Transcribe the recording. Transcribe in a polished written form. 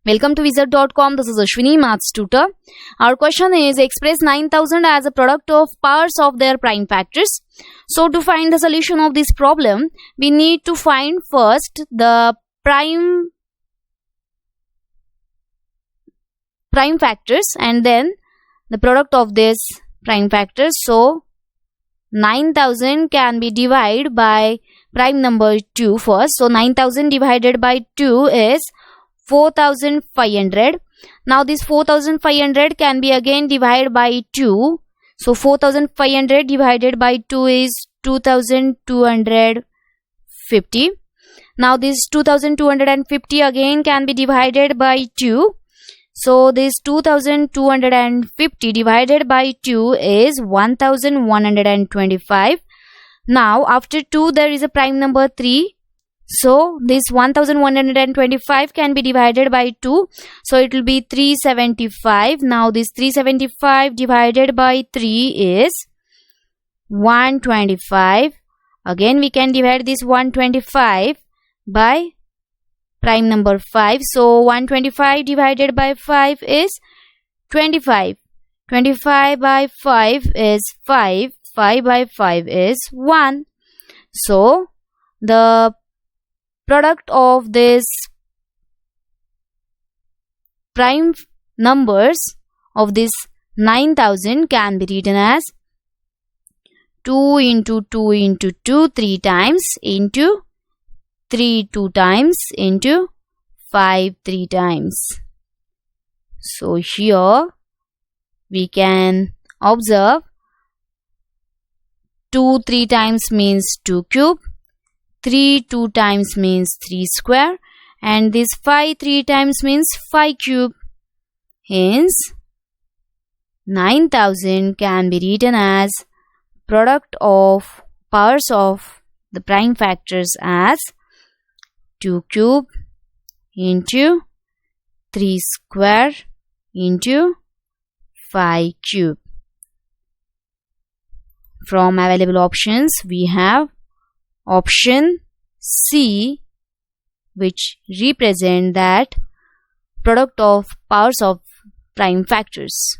Welcome to wizard.com. This is Ashwini, Maths Tutor. Our question is express 9000 as a product of powers of their prime factors. So to find the solution of this problem, we need to find first the prime factors and then the product of these prime factors. So 9000 can be divided by prime number 2 first. So 9000 divided by 2 is 4500. Now this 4500 can be again divided by 2. So 4500 divided by 2 is 2250. Now this 2250 again can be divided by 2. So this 2250 divided by 2 is 1125. Now after 2 there is a prime number 3. So this 1125 can be divided by 2. So it will be 375. Now this 375 divided by 3 is 125. Again we can divide this 125 by prime number 5. So 125 divided by 5 is 25. 25 by 5 is 5. 5 by 5 is 1. So the product of this prime numbers of this 9000 can be written as 2 into 2 into 2 3 times into 3 2 times into 5 3 times. So here we can observe 2 3 times means 2 cube, 3 2 times means 3 square, and this 5 3 times means 5 cube. Hence 9000 can be written as product of powers of the prime factors as 2 cube into 3 square into 5 cube. From available options we have option C, which represent that product of powers of prime factors.